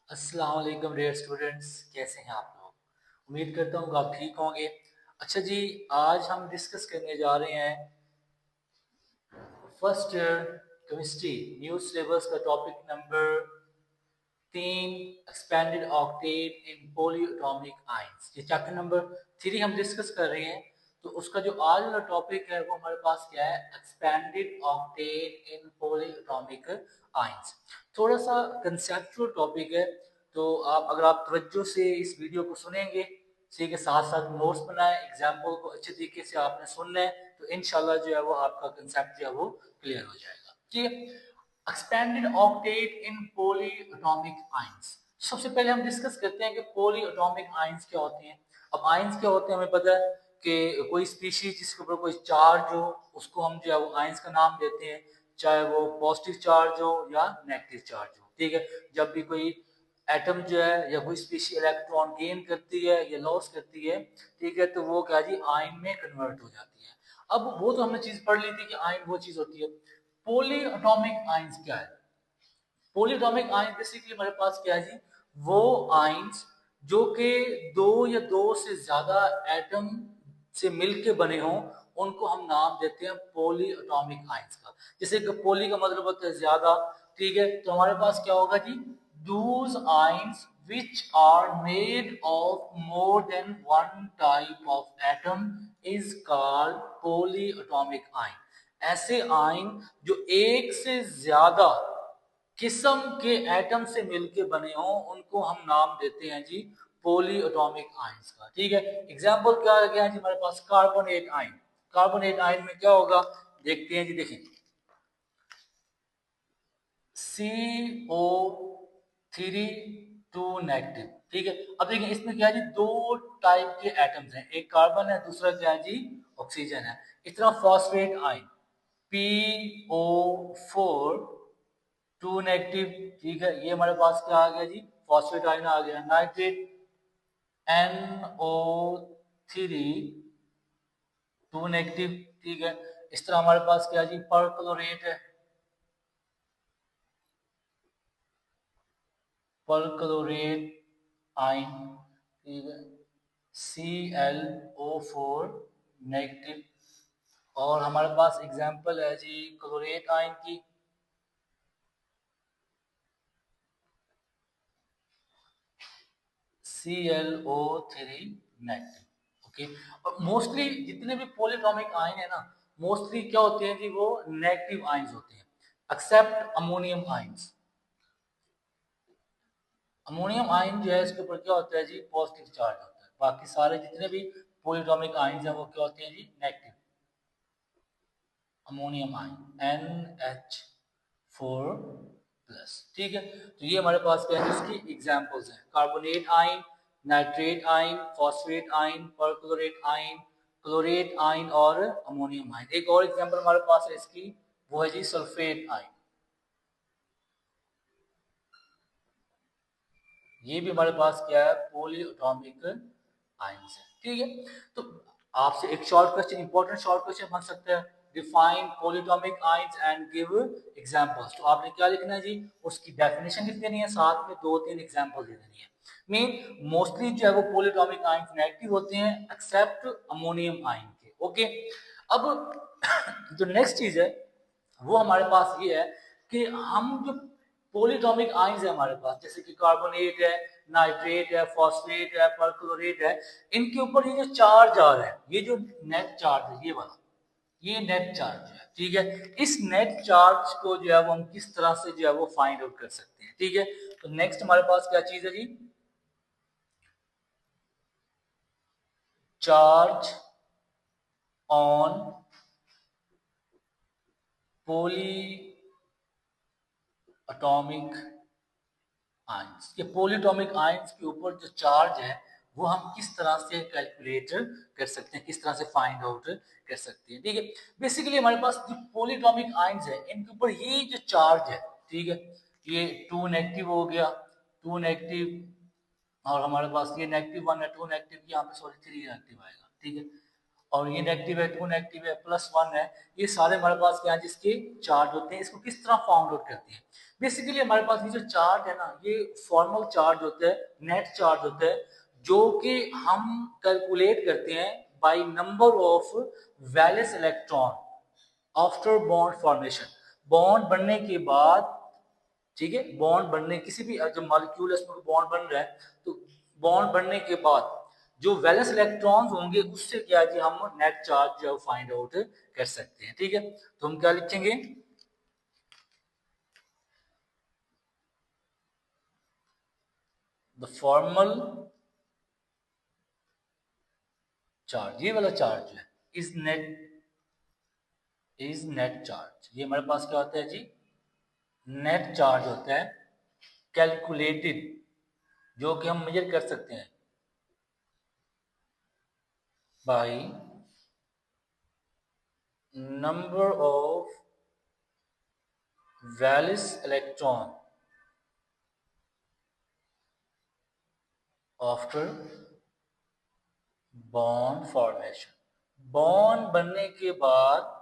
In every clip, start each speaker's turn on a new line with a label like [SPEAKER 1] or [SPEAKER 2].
[SPEAKER 1] अस्सलाम वालेकुम dear students, कैसे हैं आप लोग। उम्मीद करता हूँ कि आप ठीक होंगे। अच्छा जी, आज हम डिस्कस करने जा रहे हैं first year chemistry new syllabus का टॉपिक नंबर 3, एक्सपेंडेड ऑक्टेट इन पॉलीएटॉमिक आयंस। ये चैप्टर नंबर 3 हम डिस्कस कर रहे हैं। तो उसका जो आज वाला टॉपिक है वो हमारे पास क्या है, एक्सपेंडेड ऑक्टेट इन पॉलीएटॉमिक आयंस। थोड़ा सा कंसेप्चुअल टॉपिक है, तो अगर आप तवज्जो से इस वीडियो को सुनेंगे, इसी के साथ साथ नोट्स बनाएं, एग्जाम्पल को अच्छे तरीके से आपने सुनना है, तो इंशाल्लाह जो है वो आपका कंसेप्ट जो है वो क्लियर हो जाएगा। ठीक है। एक्सपेंडेड ऑक्टेट इन पॉलीएटॉमिक आयंस। सबसे पहले हम डिस्कस करते हैं कि पॉलीएटॉमिक आयंस क्या होते हैं। अब आयंस क्या होते हैं हमें पता है कि कोई स्पीशीज जिसके ऊपर कोई चार्ज हो उसको हम जो है वो आयंस का नाम देते हैं, चाहे वो पॉजिटिव चार्ज हो या नेगेटिव चार्ज हो। ठीक है। जब भी कोई एटम जो है या कोई स्पीशी इलेक्ट्रॉन गेन करती है या लॉस करती है, ठीक है, तो वो क्या जी आयन में कन्वर्ट हो जाती है। अब वो तो हमने चीज पढ़ ली थी कि आयन वो चीज होती है। पॉलीएटॉमिक आयंस क्या है? पॉलीएटॉमिक आयंस बेसिकली हमारे पास क्या है जी, वो आयंस जो कि दो या दो से ज्यादा एटम से मिलके बने हों, उनको हम नाम देते हैं पॉलीएटॉमिक आयंस का। जैसे कि पॉली का मतलब होता है ज्यादा, ठीक है, तो हमारे पास क्या होगा जी, those ions which are made of more than one type of atom is called polyatomic ion। ऐसे आयन जो एक से ज्यादा किस्म के एटम से मिलके बने हों, उनको हम नाम देते हैं जी पॉलीएटॉमिक आयंस का। ठीक है। एग्जांपल क्या आ गया जी हमारे पास, कार्बोनेट आयन। कार्बोनेट आयन में क्या होगा, देखते हैं जी, देखें, CO3 टू नेगेटिव। ठीक है। अब देखिए इसमें क्या है जी, दो टाइप के एटम्स हैं, एक कार्बन है, दूसरा क्या है जी, ऑक्सीजन है। इस तरह phosphate ion PO4 to negative. ठीक है, ये हमारे पास क्या आ गया जी, फॉस्फेट आयन आ गया। Nitrate NO3 two negative. ठीक है। इस तरह हमारे पास क्या है जी, परक्लोरेट है, परक्लोरेट आयन। ठीक है, ClO4 नेगेटिव। और हमारे पास एग्जांपल है जी क्लोरेट आयन की, ClO3 नेगेटिव। ओके। और मोस्टली जितने भी पॉलीएटॉमिक आयन है ना, मोस्टली क्या होते हैं जी, वो नेगेटिव आयंस होते हैं, except ammonium ions. Ammonium ion जो है इसके ऊपर क्या होता है जी, पॉजिटिव चार्ज होता है। बाकी सारे जितने भी पॉलीएटॉमिक आयंस हैं वो क्या होते हैं जी, नेगेटिव। Ammonium ion NH4+। ठीक है। तो ये हमारे पास क्या है, इसकी एग्जांपल्स हैं, carbonate ion, nitrate ion, phosphate ion, perchlorate ion, chlorate ion और अमोनियम आयन। एक और एग्जांपल हमारे पास है इसकी, वो है जी सल्फेट आयन। ये भी हमारे पास क्या है, पॉलीएटॉमिक आयंस है। ठीक है। तो आपसे एक short question, important short question बन सकता है, define polyatomic ions and give examples. तो आपने क्या लिखना है जी, उसकी डेफिनेशन लिख देनी है, साथ में दो तीन एग्जांपल दे देनी है। मीन मोस्टली जो है वो पॉलीएटॉमिक आयंस नेगेटिव होते हैं एक्सेप्ट अमोनियम आयन के। ओके। अब जो नेक्स्ट चीज है वो हमारे पास ये है कि हम जो पॉलीएटॉमिक आयंस है हमारे पास, जैसे कि कार्बोनेट है, नाइट्रेट है, फॉस्फेट है, परक्लोरेट है, इनके ऊपर ये जो चार्ज आ रहा है, ये जो नेट चार्ज है, ये वाला, ये नेट चार्ज है। ठीक है। इस नेट चार्ज को जो है वो हम किस तरह से जो है वो फाइंड आउट कर सकते हैं। ठीक है। तो नेक्स्ट हमारे पास क्या चीज है जी, charge on poly atomic ions. ये पॉलीएटॉमिक आयंस के ऊपर जो चार्ज है वो हम किस तरह से कैलकुलेट कर सकते हैं, किस तरह से फाइंड आउट कर सकते हैं। ठीक है। बेसिकली हमारे पास जो पॉलीएटॉमिक आयंस है इनके ऊपर ये जो चार्ज है, ठीक है, ये टू नेगेटिव हो गया, टू नेगेटिव, और हमारे पास ये नेगेटिव वन है, टू नेगेटिव, यहाँ पे सॉरी थ्री नेगेटिव आएगा। ठीक है। और ये नेगेटिव है, 2 नेगेटिव है, +1 है, ये सारे हमारे पास क्या है जिसके चार्ज होते हैं। इसको किस तरह फाउंड आउट करते हैं? बेसिकली हमारे पास ये जो चार्ज है ना, ये फॉर्मल चार्ज होता है, नेट चार्ज होता है, जो कि हम कैलकुलेट करते हैं by number of valence electron after bond formation. Bond बनने के बाद, ठीक है, बॉन्ड बनने किसी भी जब मॉलिक्यूल है उसमें बॉन्ड बन रहा है, तो बॉन्ड बनने के बाद जो वैलेंस इलेक्ट्रॉन्स होंगे उससे क्या है कि हम नेट चार्ज जो फाइंड आउट कर सकते हैं। ठीक है, तो हम क्या लिखेंगे? द फॉर्मल चार्ज, ये वाला चार्ज जो है, इज नेट चार्ज। ये हमारे पास क्या होता है जी? नेट चार्ज होता है, कैलकुलेटेड, जो कि हम मेजर कर सकते हैं by number of valence electron after bond formation. Bond बनने के बाद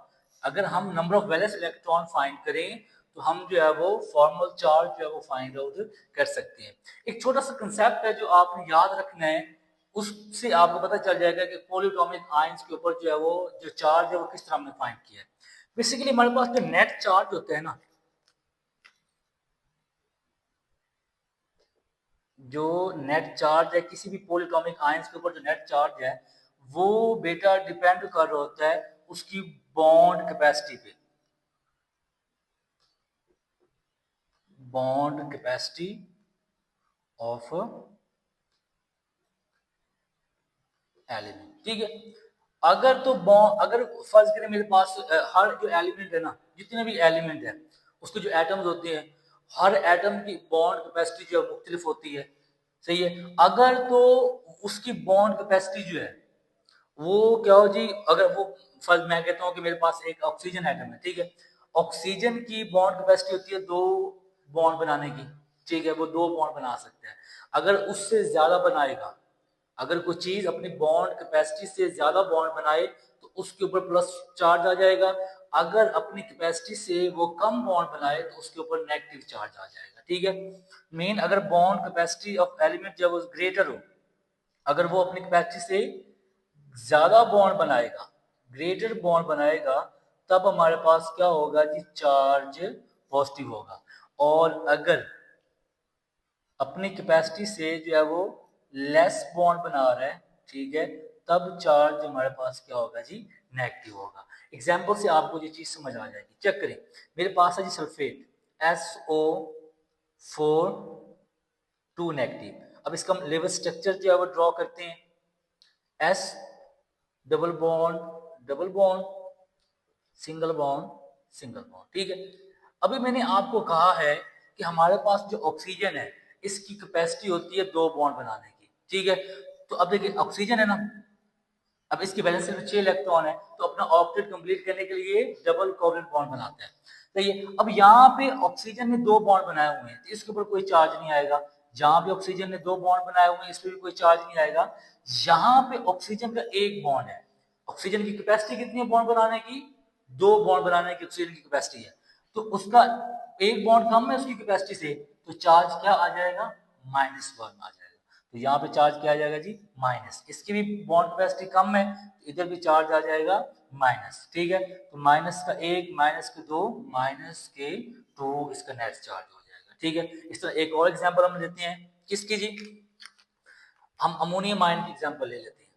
[SPEAKER 1] अगर हम number of valence electron find करें तो हम जो है वो फॉर्मल चार्ज जो है वो फाइंड आउट कर सकते हैं। एक छोटा सा कंसेप्ट है जो आपने याद रखना है, उससे आपको पता चल जाएगा कि पॉलीएटॉमिक आयंस के ऊपर जो है वो जो चार्ज है वो किस तरह हमने फाइंड किया है। बेसिकली हमारे पास जो नेट चार्ज होते हैं ना, जो नेट चार्ज है किसी भी पॉलीएटॉमिक आयंस के ऊपर जो नेट चार्ज है वो बेटा डिपेंड कर रहा होता है उसकी बॉन्ड कैपेसिटी पे, बॉन्ड कैपेसिटी ऑफ एलिमेंट। ठीक है, अगर तो बॉन्ड, अगर फर्ज करें मेरे पास हर जो एलिमेंट है ना, जितने भी एलिमेंट है उसके जो एटम्स होते हैं, हर एटम की बॉन्ड कैपेसिटी जो है मुख्तलिफ होती है। सही है, अगर तो उसकी बॉन्ड कैपेसिटी जो है वो क्या हो जी, अगर वो फर्ज मैं कहता हूँ कि मेरे पास एक ऑक्सीजन एटम है, ठीक है, ऑक्सीजन की बॉन्ड कैपेसिटी होती है 2 बॉन्ड बनाने की। ठीक है, वो 2 बॉन्ड बना सकते हैं। अगर उससे ज्यादा बनाएगा, अगर कोई चीज अपनी बॉन्ड कैपेसिटी से ज्यादा बॉन्ड बनाए तो उसके ऊपर प्लस चार्ज आ जाएगा। अगर अपनी कैपेसिटी से वो कम बॉन्ड बनाए तो उसके ऊपर नेगेटिव चार्ज आ जाएगा। ठीक है, मेन अगर बॉन्ड कैपेसिटी ऑफ एलिमेंट जब वो ग्रेटर हो, अगर वो अपनी कैपेसिटी से ज्यादा बॉन्ड बनाएगा, ग्रेटर बॉन्ड बनाएगा, तब हमारे पास क्या होगा जी? चार्ज पॉजिटिव होगा। और अगर अपनी कैपेसिटी से जो है वो लेस बॉन्ड बना रहा है, ठीक है, तब चार्ज हमारे पास क्या होगा जी? नेगेटिव होगा। एग्जाम्पल से आपको ये चीज समझ आ जाएगी। चेक करें, मेरे पास है जी सल्फेट SO4 2 नेगेटिव। अब इसका हम लेवल स्ट्रक्चर जो है वो ड्रॉ करते हैं। S double bond double bond, single bond single bond. ठीक है, अभी मैंने आपको कहा है कि हमारे पास जो ऑक्सीजन है इसकी कैपेसिटी होती है 2 बॉन्ड बनाने की। ठीक है, तो अब देखिए ऑक्सीजन है ना, अब इसकी वैलेंस में 6 इलेक्ट्रॉन है, तो अपना ऑक्टेट कंप्लीट करने के लिए डबल कोवलेंट बॉन्ड बनाते हैं। तो ये अब यहाँ पे ऑक्सीजन ने 2 बॉन्ड बनाए हुए हैं तो इसके ऊपर कोई चार्ज नहीं आएगा। जहां पे ऑक्सीजन ने 2 बॉन्ड बनाए हुए हैं इस पर भी कोई चार्ज नहीं आएगा। यहाँ पे ऑक्सीजन का एक बॉन्ड है, ऑक्सीजन की कैपेसिटी कितनी है बॉन्ड बनाने की? 2 बॉन्ड बनाने की ऑक्सीजन की कैपेसिटी है, तो उसका एक बॉन्ड कम है उसकी कैपेसिटी से, तो चार्ज क्या आ जाएगा? -1 आ जाएगा। तो यहाँ पे चार्ज क्या आ जाएगा जी? माइनस। इसकी भी बॉन्ड कैपेसिटी कम है तो इधर भी चार्ज आ जाएगा माइनस। ठीक है, तो माइनस का 1, माइनस के 2, माइनस के 2 इसका नेट चार्ज हो जाएगा। ठीक है, इस तरह एक और एग्जांपल हम लेते हैं, किसकी जी? हम अमोनियम आयन की एग्जांपल ले लेते हैं।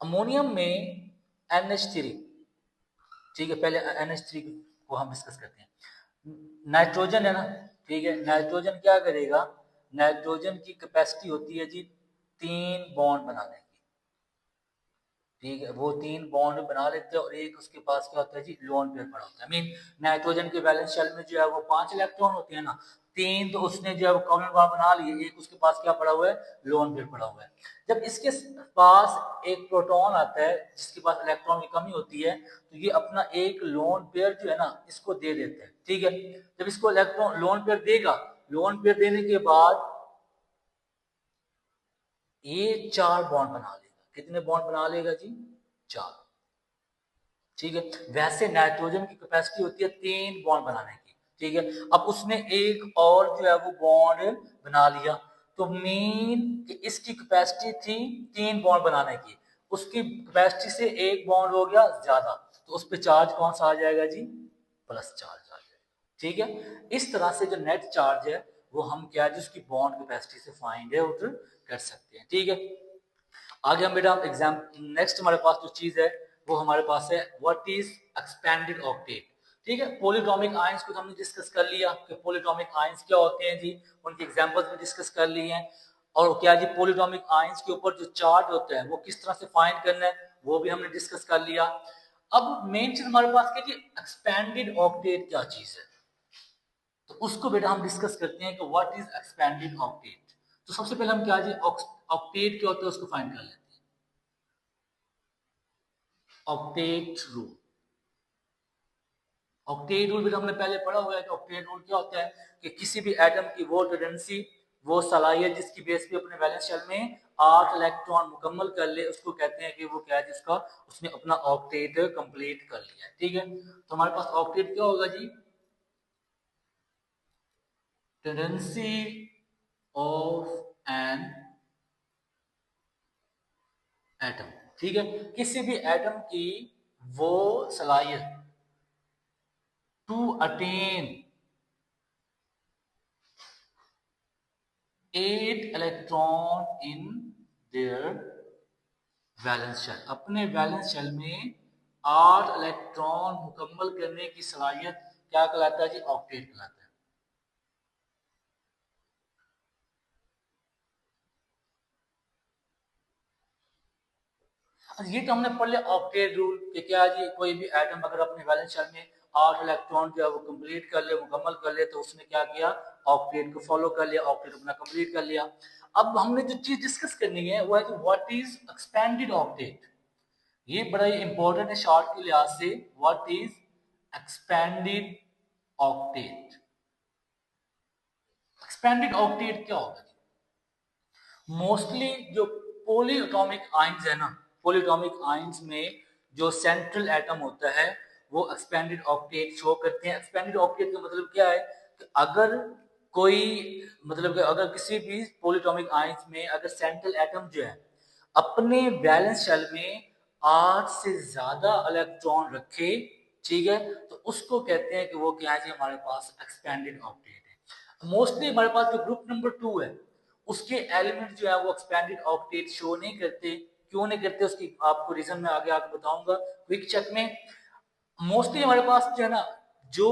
[SPEAKER 1] अमोनियम में NH3, ठीक है, पहले NH3 को हम डिस्कस करते हैं। नाइट्रोजन है ना, ठीक है, नाइट्रोजन क्या करेगा? नाइट्रोजन की कैपेसिटी होती है जी 3 बॉन्ड बनाने की। ठीक है, वो 3 बॉन्ड बना लेते हैं और एक उसके पास क्या होता है जी? लोन पेयर पड़ा होता है। मीन नाइट्रोजन के वैलेंस शेल में जो है वो 5 इलेक्ट्रॉन होते हैं ना, 3 तो उसने जो है वो कॉमन बॉन्ड बना लिए, एक उसके पास क्या पड़ा हुआ है? लोन पेयर पड़ा हुआ है। जब इसके पास एक प्रोटॉन आता है जिसके पास इलेक्ट्रॉन की कमी होती है, तो ये अपना एक लोन पेयर जो है ना इसको दे देते हैं। ठीक है, जब इसको इलेक्ट्रॉन लोन पेयर देगा, लोन पेयर देने के बाद ये 4 बॉन्ड बना लेगा। कितने बॉन्ड बना लेगा जी? 4। ठीक है, वैसे नाइट्रोजन की कैपेसिटी होती है 3 बॉन्ड बनाने की। ठीक है, अब उसने एक और जो है वो बॉन्ड बना लिया, तो मीन कि इसकी कैपेसिटी थी 3 बॉन्ड बनाने की, उसकी कैपेसिटी से एक बॉन्ड हो गया ज्यादा, तो उस पर चार्ज कौन सा आ जाएगा जी? प्लस चार्ज आ जाएगा। ठीक है, इस तरह से जो नेट चार्ज है वो हम क्या है उसकी बॉन्ड कैपेसिटी से फाइंड आउट कर सकते हैं। ठीक है, आगे हम बेटा एग्जाम नेक्स्ट हमारे पास जो चीज है वो हमारे पास है व्हाट इज एक्सपेंडेड ऑक्टेट। ठीक है, पॉलीटॉमिक आयंस को हमने डिस्कस कर लिया कि पॉलीटॉमिक आयंस क्या होते हैं जी, उनके एग्जांपल्स भी डिस्कस कर लिए हैं, और क्या जी पॉलीटॉमिक आयंस के ऊपर जो चार्ज होता है वो किस तरह से फाइंड करना है वो भी हमने डिस्कस कर लिया। अब मेन चीज हमारे पास क्या जी, एक्सपेंडेड ऑक्टेट क्या चीज है, तो उसको बेटा हम डिस्कस करते हैं कि व्हाट इज एक्सपेंडेड ऑक्टेट। तो सबसे पहले हम क्या जी ऑक्टेट क्या होता है उसको फाइंड कर लेते हैं। ऑक्टेट रूल, ऑक्टेट रूल भी हमने पहले पढ़ा हुआ है कि ऑक्टेट रूल क्या होता है कि किसी भी एटम की वो टेंडेंसी, वो सलाहियत जिसकी बेस पे अपने वैलेंस शेल में 8 इलेक्ट्रॉन मुकम्मल कर ले, उसको कहते हैं कि वो क्या है जिसका उसने अपना ऑक्टेट कंप्लीट कर लिया है। ठीक है, तो हमारे पास ऑक्टेट क्या होगा जी, टेंडेंसी ऑफ एन एटम। ठीक है, किसी भी एटम की वो सलाहियत to attain 8 electron in their valence shell, अपने वैलेंस शेल में 8 इलेक्ट्रॉन मुकम्मल करने की सलाहियत क्या कहलाता है जी? ऑक्टेट कहलाता है। ये तो हमने पढ़ लिया ऑक्टेट रूल कि क्या जी कोई भी एटम अगर अपने वैलेंस शेल में 8 इलेक्ट्रॉन जो है वो कंप्लीट कर ले, मुकम्मल कर ले, तो उसने क्या किया? ऑक्टेट को फॉलो कर लिया, ऑक्टेट अपना कंप्लीट कर लिया। अब हमने जो चीज डिस्कस करनी है वो है कि व्हाट इज एक्सपेंडेड ऑक्टेट। ये बड़ा ही इंपॉर्टेंट है शॉर्ट के लिहाज से, what is expanded octet. Expanded octet क्या होगा? मोस्टली जो पॉलीएटॉमिक आयंस है ना, पॉलीएटॉमिक आयंस में जो सेंट्रल एटम होता है वो एक्सपेंडेड ऑक्टेट शो करते हैं। एक्सपेंडेड ऑक्टेट का मतलब क्या है कि अगर कोई मतलब कि अगर किसी भी पॉलीएटॉमिक आयंस में अगर सेंट्रल एटम जो है अपने वैलेंस शेल में 8 से ज्यादा इलेक्ट्रॉन रखे, ठीक है, तो उसको कहते हैं कि वो क्या है हमारे पास एक्सपेंडेड ऑक्टेट है। मोस्टली हमारे पास जो ग्रुप नंबर 2 है उसके एलिमेंट जो है वो एक्सपेंडेड ऑक्टेट शो नहीं करते। क्यों नहीं करते उसकी आपको रीजन मैं आगे आगे बताऊंगा क्विक चेक में। मोस्टली हमारे पास जो है ना जो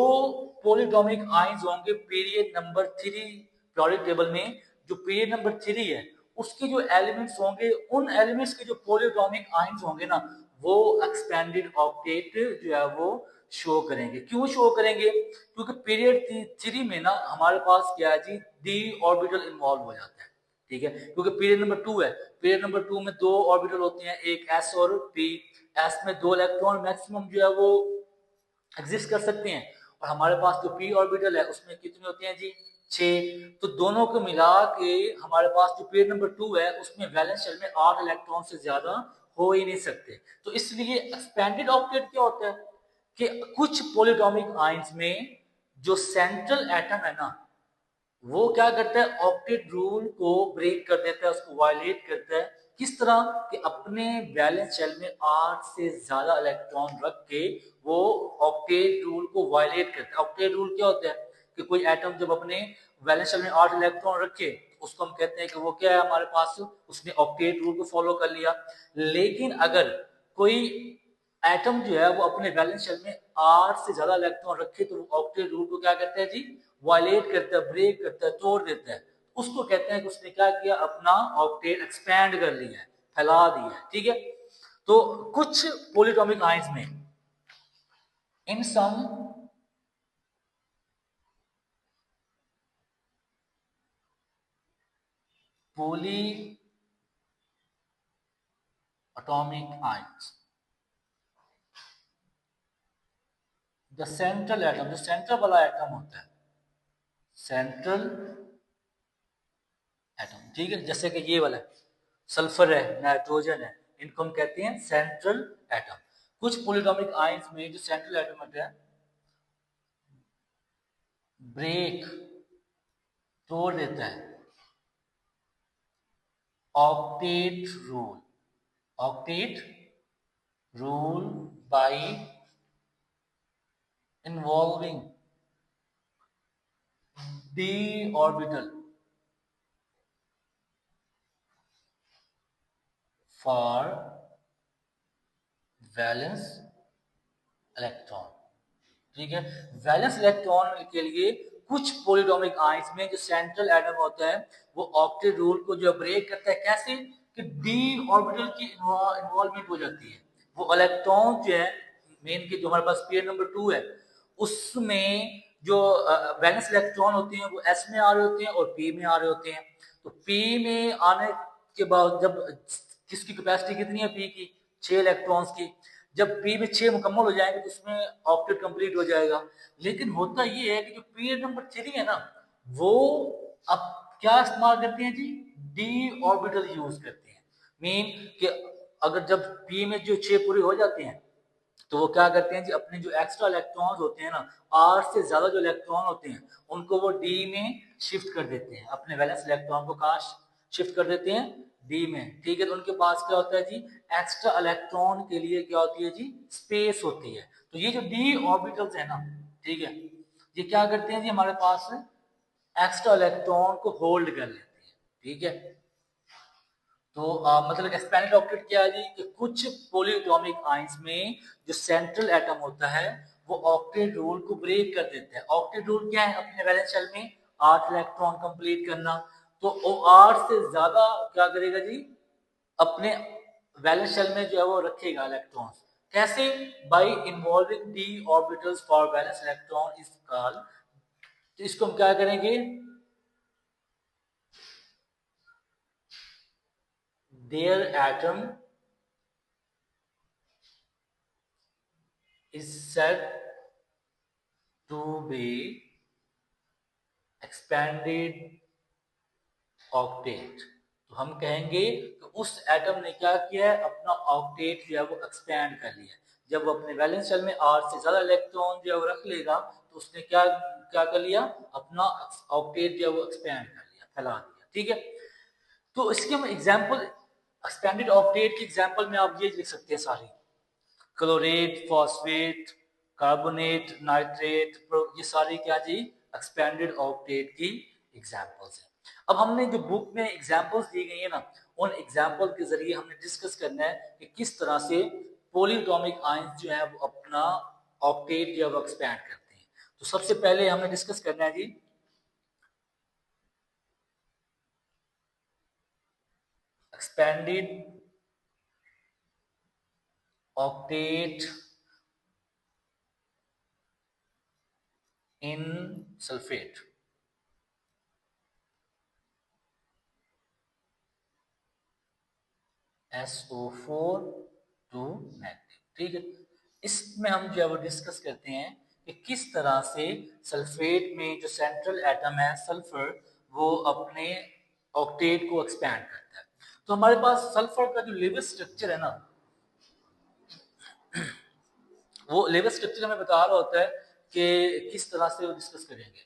[SPEAKER 1] पॉलीटॉमिक आयंस होंगे पीरियड नंबर 3 पीरियोडिक टेबल में, जो पीरियड नंबर 3 है उसके जो एलिमेंट्स होंगे उन एलिमेंट्स के जो पॉलीटॉमिक आयंस होंगे ना वो एक्सपेंडेड ऑक्टेट जो है वो शो करेंगे। क्यों शो करेंगे? क्योंकि पीरियड 3 में ना हमारे पास क्या है जी, डी ऑर्बिटल इन्वॉल्व हो जाता है। ठीक है, क्योंकि पीरियड नंबर 2 है, पीरियड नंबर 2 में 2 ऑर्बिटल होते हैं, एक एस और पी। एस में 2 इलेक्ट्रॉन मैक्सिमम जो है वो एग्जिस्ट कर सकते हैं, और हमारे पास जो पी ऑर्बिटल है उसमें कितने होते हैं जी? 6। तो दोनों को मिला के हमारे पास जो पीरियड नंबर 2 है उसमें वैलेंस शेल में 8 इलेक्ट्रॉन से ज्यादा हो ही नहीं सकते। तो इसलिए एक्सपेंडेड ऑक्टेट क्या होता है कि कुछ पॉलीटॉमिक आयंस में जो सेंट्रल एटम है ना वो क्या करता है? ऑक्टेट रूल को ब्रेक कर देता है, उसको वायलेट करता है। किस तरह कि अपने वैलेंस शेल में 8 से ज्यादा इलेक्ट्रॉन रख के वो ऑक्टेट रूल को वायलेट करता है। ऑक्टेट रूल क्या होता है कि कोई एटम जब अपने वैलेंस शेल में 8 इलेक्ट्रॉन रखे उसको हम कहते हैं कि वो क्या है हमारे पास, उसने ऑक्टेट रूल को फॉलो कर लिया। लेकिन अगर कोई एटम जो है वो अपने वैलेंस शेल में 8 से ज्यादा इलेक्ट्रॉन रखे तो वो ऑक्टेट रूल को क्या करता है जी? वायलेट करता है, ब्रेक करता है, तोड़ देता है। उसको कहते हैं कि उसने क्या किया? अपना ऑक्टेट एक्सपैंड कर लिया है, फैला दिया है। ठीक है, तो कुछ पॉलीटॉमिक आयंस में इन सम पोली atomic ions, the central atom, जो सेंट्रल वाला एटम होता है, सेंट्रल एटम, ठीक है, जैसे कि ये वाला सल्फर है, नाइट्रोजन है, इनको हम कहते हैं सेंट्रल एटम। कुछ पॉलीटॉमिक आयंस में जो सेंट्रल एटम होता है ब्रेक तोड़ देता है octet rule, octet rule by involving d orbital for valence electron. ठीक है, वैलेंस इलेक्ट्रॉन के लिए कुछ पॉलीटॉमिक आयंस में जो सेंट्रल एटम होता है वो ऑक्टेट रूल को जो ब्रेक करता है, कैसे कि डी ऑर्बिटल की इन्वॉल्वमेंट हो जाती है। वो इलेक्ट्रॉन जो है मेन के जो हमारे पास पेयर नंबर 2 है उसमें जो वैलेंस इलेक्ट्रॉन होते हैं वो एस में आ रहे होते हैं और पी में आ रहे होते हैं। तो पी में आने के बाद जब किसकी कैपेसिटी कितनी है पी की 6 इलेक्ट्रॉन्स की, जब पी में 6 मुकम्मल हो जाएंगे तो उसमें ऑक्टेट कंप्लीट हो जाएगा। लेकिन होता ये है कि जो पीरियड नंबर 3 है ना वो अब क्या इस्तेमाल करते हैं जी, डी ऑर्बिटल यूज करते हैं। मीन कि अगर जब पी में जो 6 पूरे हो जाते हैं तो वो क्या करते हैं जी, अपने जो एक्स्ट्रा इलेक्ट्रॉन्स होते हैं ना 8 से ज्यादा जो इलेक्ट्रॉन होते हैं उनको वो डी में शिफ्ट कर देते हैं, अपने वैलेंस इलेक्ट्रॉन को कहाँ शिफ्ट कर देते हैं, डी में। ठीक है, तो उनके पास क्या होता है जी, एक्स्ट्रा इलेक्ट्रॉन के लिए क्या होती है जी, स्पेस होती है। तो ये जो डी ऑर्बिटल्स है ना, ठीक है, ये क्या करते हैं जी, हमारे पास एक्स्ट्रा इलेक्ट्रॉन को होल्ड कर लेते हैं। ठीक है, तो मतलब एक्सपेंडेड ऑक्टेट क्या है जी, कि कुछ पॉलीएटॉमिक आयंस में जो सेंट्रल एटम होता है वो ऑक्टेट रूल को ब्रेक कर देता है। ऑक्टेट रूल क्या है, अपने वैलेंस शेल में 8 इलेक्ट्रॉन कंप्लीट करना। तो वो 8 से ज्यादा क्या करेगा जी, अपने वैलेंस शेल में जो है वो रखेगा इलेक्ट्रॉन्स। कैसे, bye involving D orbitals for valence electron is called. तो इसको हम क्या करेंगे, their atom is said to be expanded octet। तो हम कहेंगे कि उस एटम ने क्या किया है, अपना ऑक्टेट जो है वो एक्सपैंड कर लिया। जब वो अपने वैलेंस शेल में 8 से ज्यादा इलेक्ट्रॉन जो है वो रख लेगा तो उसने क्या क्या कर लिया, अपना ऑक्टेट जो है वो एक्सपैंड कर लिया, फैला दिया। ठीक है, तो इसके हम एग्जांपल एक्सपेंडेड ऑक्टेट की एग्जांपल में आप ये लिख सकते हैं सारी, क्लोरेट, फॉस्फेट, कार्बोनेट, नाइट्रेट, ये सारी क्या जी, एक्सपेंडेड ऑक्टेट की एग्जांपल्स हैं। अब हमने जो बुक में एग्जांपल्स दी गई है ना, उन एग्जांपल के जरिए हमने डिस्कस करना है कि किस तरह से पॉलीएटॉमिक आयंस जो है वो अपना ऑक्टेट जो है वो एक्सपैंड करते हैं। तो सबसे पहले हमने डिस्कस करना है जी एक्सपेंडेड ऑक्टेट इन सल्फेट। SO4 2 negative. ठीक है, इसमें हम जो है वो डिस्कस करते हैं कि किस तरह से सल्फेट में जो सेंट्रल एटम है सल्फर वो अपने ऑक्टेट को एक्सपैंड करता है। तो हमारे पास सल्फर का जो लेवल स्ट्रक्चर है ना, वो लेवल स्ट्रक्चर हमें बता रहा होता है कि किस तरह से वो डिस्कस करेंगे।